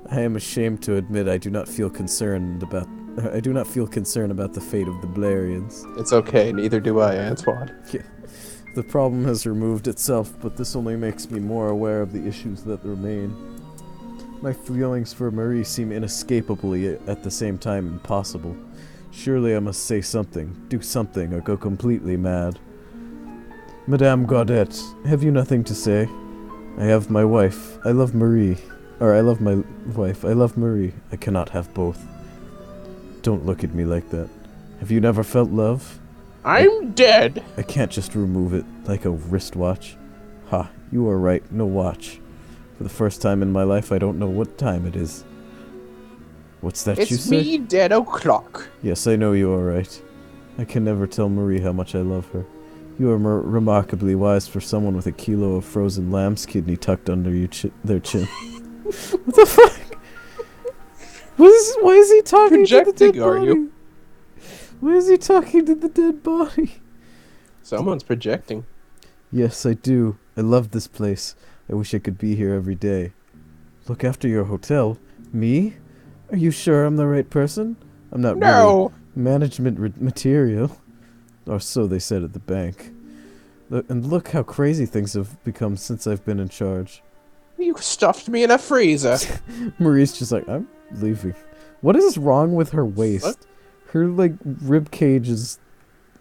I am ashamed to admit I do not feel concerned about. I do not feel concerned about the fate of the Blarians. It's okay, neither do I, Antoine. Yeah. The problem has removed itself, but this only makes me more aware of the issues that remain. My feelings for Marie seem inescapably at the same time impossible. Surely I must say something, do something, or go completely mad. Madame Gaudette, have you nothing to say? I have my wife. I love Marie. Or I love my wife. I love Marie. I cannot have both. Don't look at me like that. Have you never felt love? I'm dead! I can't just remove it like a wristwatch. Ha, you are right, no watch. For the first time in my life, I don't know what time it is. What's that you It's say? me, dead o'clock. Yes, I know you are right. I can never tell Marie how much I love her. You are remarkably wise for someone with a kilo of frozen lamb's kidney tucked under their chin. What the fuck? Why is he talking to the dead Projecting, are body? you? Why is he talking to the dead body? Someone's projecting. Yes, I do. I love this place. I wish I could be here every day. Look after your hotel? Me? Are you sure I'm the right person? I'm not really No! management material. Or so they said at the bank. And look how crazy things have become since I've been in charge. You stuffed me in a freezer. Marie's just like, I'm leaving. What is wrong with her waist? What? Her, like, rib cage is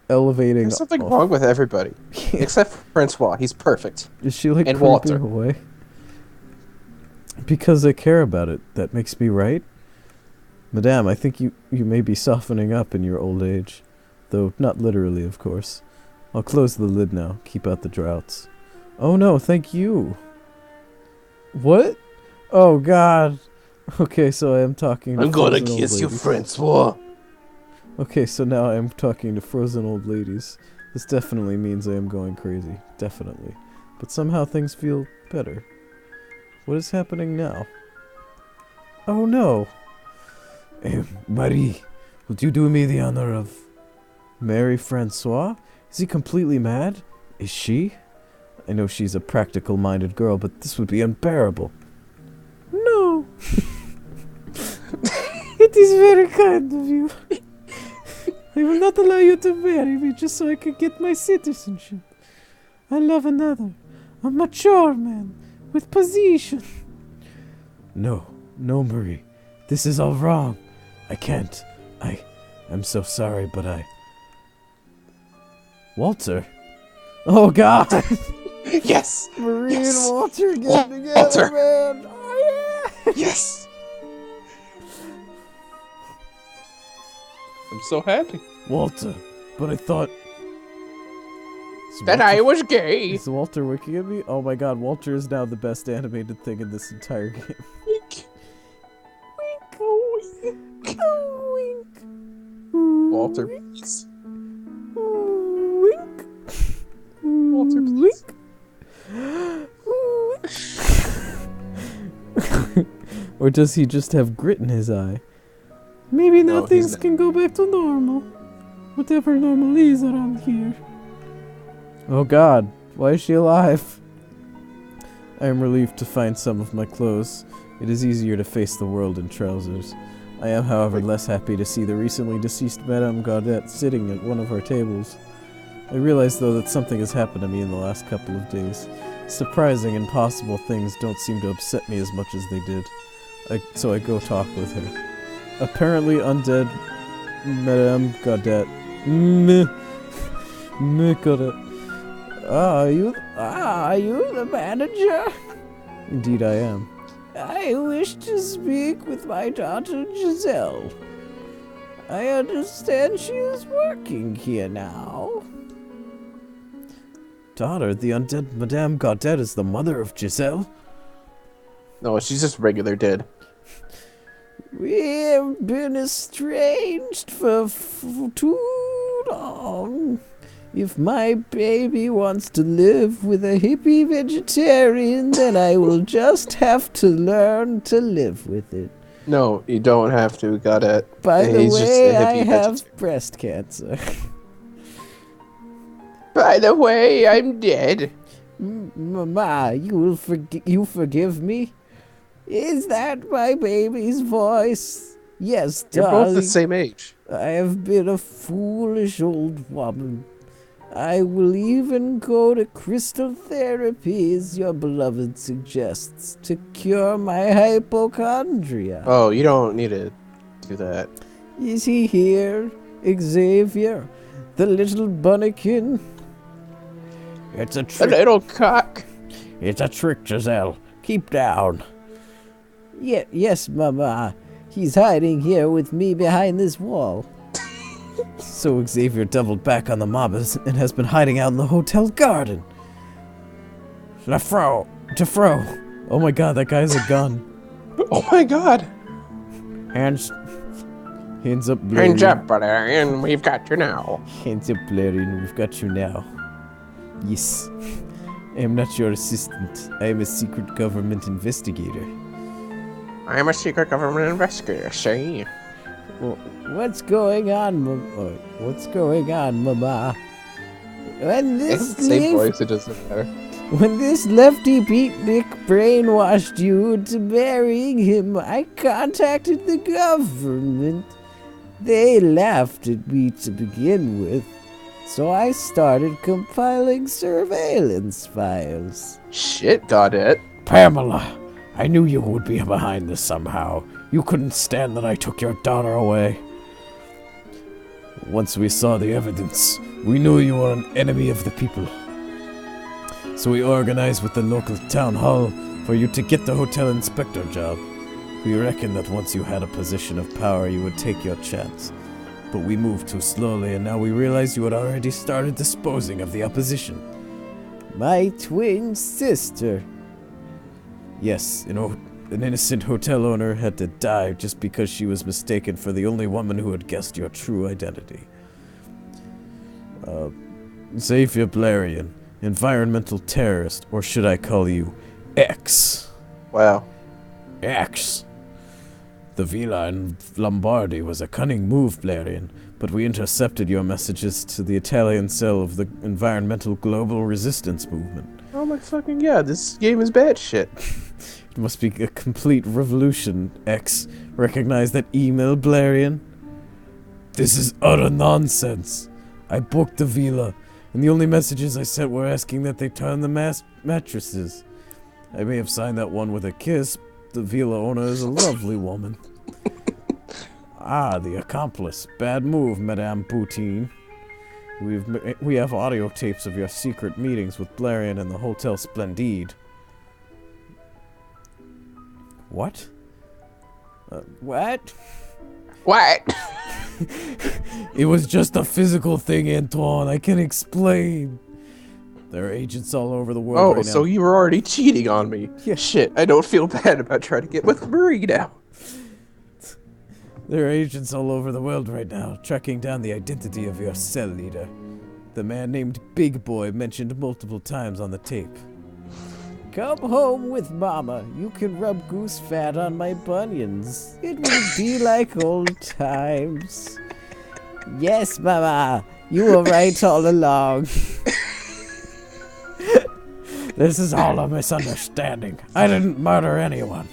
elevating. There's something off. wrong with everybody. Except for Francois. He's perfect. Is she, like, And creeping Walter. away? Because I care about it. That makes me right? Madame, I think you may be softening up in your old age. Though not literally, of course. I'll close the lid now. Keep out the draughts. Oh no, thank you. What? Oh god. Okay, so I am talking to I'm gonna frozen old kiss you, ladies. Francois. Okay, so now I am talking to frozen old ladies. This definitely means I am going crazy. Definitely. But somehow things feel better. What is happening now? Oh no. Marie, would you do me the honor of... Mary Francois? Is he completely mad? Is she? I know she's a practical-minded girl, but this would be unbearable. No. It is very kind of you. I will not allow you to marry me just so I can get my citizenship. I love another, a mature man, with position. No, no, Marie. This is all wrong. I can't. I'm so sorry, but Walter? Oh, God! Yes! Marie Yes. and Walter get Walter. together, man! Oh, yeah! Yes! I'm so happy. Walter, but I thought... That I was gay! Is Walter winking at me? Oh my god, Walter is now the best animated thing in this entire game. Wink. Wink. Oh, wink. Oh, wink. Walter, please. Wink. Walter, please. Or does he just have grit in his eye? Maybe now No, things he's not. can go back to normal. Whatever normal is around here. Oh god, why is she alive? I am relieved to find some of my clothes. It is easier to face the world in trousers. I am, however, less happy to see the recently deceased Madame Gaudette sitting at one of our tables. I realize, though, that something has happened to me in the last couple of days. Surprising, impossible things don't seem to upset me as much as they did. So I go talk with her. Apparently undead Madame Gaudette. Gaudette. Are you the manager? Indeed I am. I wish to speak with my daughter Giselle. I understand she is working here now. Daughter, the undead Madame Gaudette is the mother of Giselle? No, she's just regular dead. We have been estranged for too long. If my baby wants to live with a hippie vegetarian, then I will just have to learn to live with it. No, you don't have to. Got it. By the He's just a way, I hippie have vegetarian. breast cancer. By the way, I'm dead. Mama, you forgive me? Is that my baby's voice? Yes, You're darling. both the same age. I have been a foolish old woman. I will even go to crystal therapy, as your beloved suggests, to cure my hypochondria. Oh, you don't need to do that. Is he here, Xavier? The little bunnikin? It's a A trick. little cock. It's a trick, Giselle. Keep down. Yes, Mama. He's hiding here with me behind this wall. So Xavier doubled back on the mob and has been hiding out in the hotel garden. Defro. Oh my god, that guy has a gun. Oh my god. Hands up, Blarian. Hands up, brother, and we've got you now. Hands up, Blarian. We've got you now. Yes. I am not your assistant. I am a secret government investigator. I am a secret government investigator, see? Well, what's going on, What's going on, Mama? When It's this the same voice, it doesn't matter. When this lefty beatnik brainwashed you into marrying him, I contacted the government. They laughed at me to begin with, so I started compiling surveillance files. Shit, Gaudette. Pamela, I knew you would be behind this somehow. You couldn't stand that I took your daughter away. Once we saw the evidence, we knew you were an enemy of the people. So we organized with the local town hall for you to get the hotel inspector job. We reckoned that once you had a position of power, you would take your chance. But we moved too slowly, and now we realize you had already started disposing of the opposition. My twin sister. Yes, an innocent hotel owner had to die just because she was mistaken for the only woman who had guessed your true identity. Xavier Blarian, environmental terrorist, or should I call you X? Wow. X. The villa in Lombardy was a cunning move, Blarian, but we intercepted your messages to the Italian cell of the Environmental Global Resistance Movement. Oh my fucking god, this game is bad shit. It must be a complete revolution, X. Recognize that email, Blarian? This is utter nonsense. I booked the villa, and the only messages I sent were asking that they turn the mattresses. I may have signed that one with a kiss. The villa owner is a lovely woman. The accomplice. Bad move, Madame Poutine. We have audio tapes of your secret meetings with Blarian and the Hotel Splendide. What? What? What? It was just a physical thing, Antoine. I can explain. There are agents all over the world right now. So you were already cheating on me. Yeah. Shit, I don't feel bad about trying to get with Marie now. There are agents all over the world right now, tracking down the identity of your cell leader. The man named Big Boy mentioned multiple times on the tape. Come home with Mama. You can rub goose fat on my bunions. It will be like old times. Yes, Mama. You were right all along. This is all a misunderstanding. I didn't murder anyone.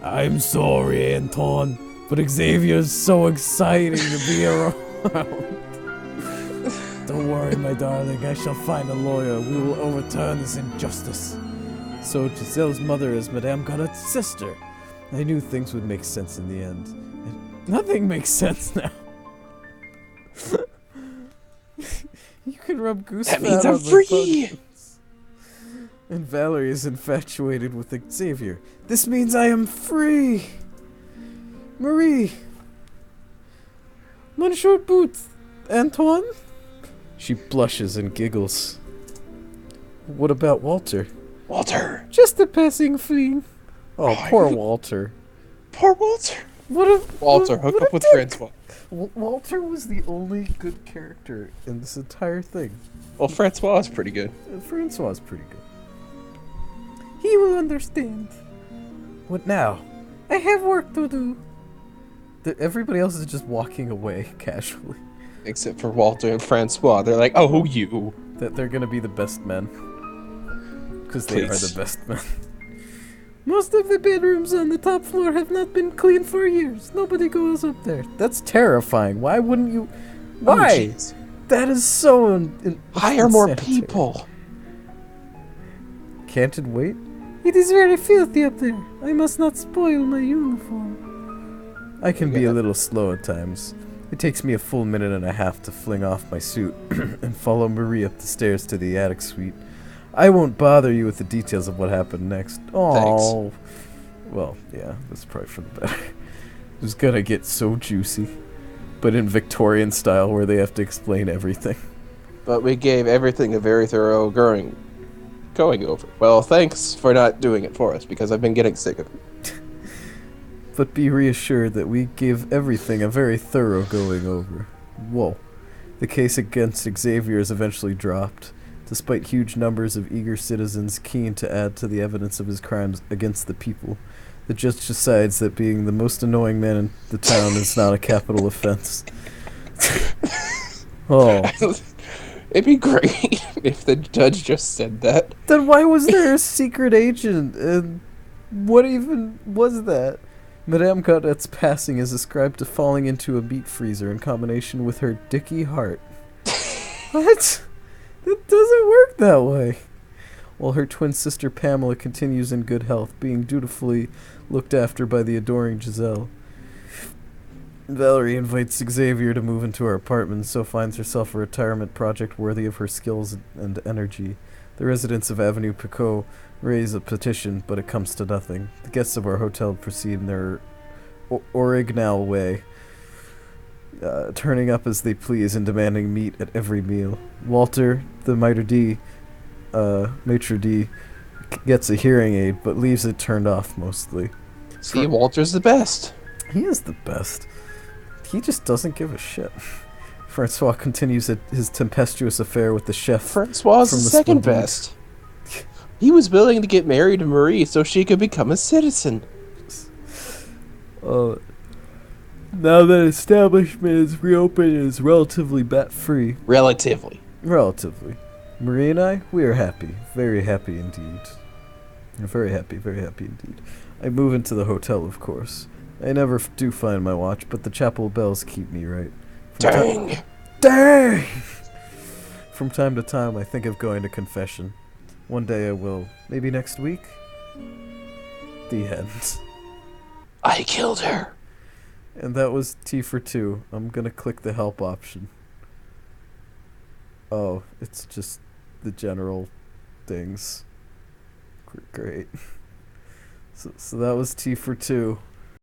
I'm sorry, Anton, but Xavier's so exciting to be around. Don't worry, my darling. I shall find a lawyer. We will overturn this injustice. So Giselle's mother is Madame Gaudette's sister. I knew things would make sense in the end. And nothing makes sense now. You can rub goose That fat means I'm on my free! bunions. And Valerie is infatuated with Xavier. This means I am free! Marie! Mon short boots! Antoine? She blushes and giggles. What about Walter? Walter! Just a passing fleeing. Oh, Oh, poor you- Walter. Poor Walter! What a Walter, what hook a up with dick. Francois. Walter was the only good character in this entire thing. Well, Francois is pretty good. Francois is pretty good. He will understand. What now? I have work to do. Everybody else is just walking away casually. Except for Walter and Francois. They're like, oh, you. That they're gonna be the best men. Because they are Please. the best men. Most of the bedrooms on the top floor have not been cleaned for years. Nobody goes up there. That's terrifying. Why wouldn't you? Why? Oh, jeez. That is so Hire more insanitary. people. Can't it wait? It is very filthy up there. I must not spoil my uniform. I can be a little slow at times. It takes me a full minute and a half to fling off my suit and follow Marie up the stairs to the attic suite. I won't bother you with the details of what happened next. Oh, well, yeah, that's probably for the better. It was gonna get so juicy, but in Victorian style where they have to explain everything. But we gave everything a very thorough going over. Well, thanks for not doing it for us, because I've been getting sick of it. But be reassured that we give everything a very thorough going over. Whoa. The case against Xavier is eventually dropped, despite huge numbers of eager citizens keen to add to the evidence of his crimes against the people. The judge decides that being the most annoying man in the town is not a capital offense. Oh. It'd be great if the judge just said that. Then why was there a secret agent? And what even was that? Madame Gaudette's passing is ascribed to falling into a meat freezer in combination with her dicky heart. What? It doesn't work that way. While her twin sister Pamela continues in good health, being dutifully looked after by the adoring Giselle. Valerie invites Xavier to move into her apartment, so finds herself a retirement project worthy of her skills and energy. The residents of Avenue Picot raise a petition, but it comes to nothing. The guests of our hotel proceed in their original way, turning up as they please and demanding meat at every meal. Walter, the maitre d', gets a hearing aid, but leaves it turned off mostly. See, Walter's the best. He is the best. He just doesn't give a shit. Francois continues his tempestuous affair with the chef. Francois is the second best. He was willing to get married to Marie so she could become a citizen. Now that establishment is reopened and is relatively bat-free. Relatively. Marie and I, we are happy. Very happy indeed. Very happy indeed. I move into the hotel, of course. I never do find my watch, but the chapel bells keep me right. Dang! From time to time, I think of going to confession. One day I will. Maybe next week? The end. I killed her. And that was T for 2. I'm gonna click the help option. Oh, it's just the general things. Great. So that was T for 2.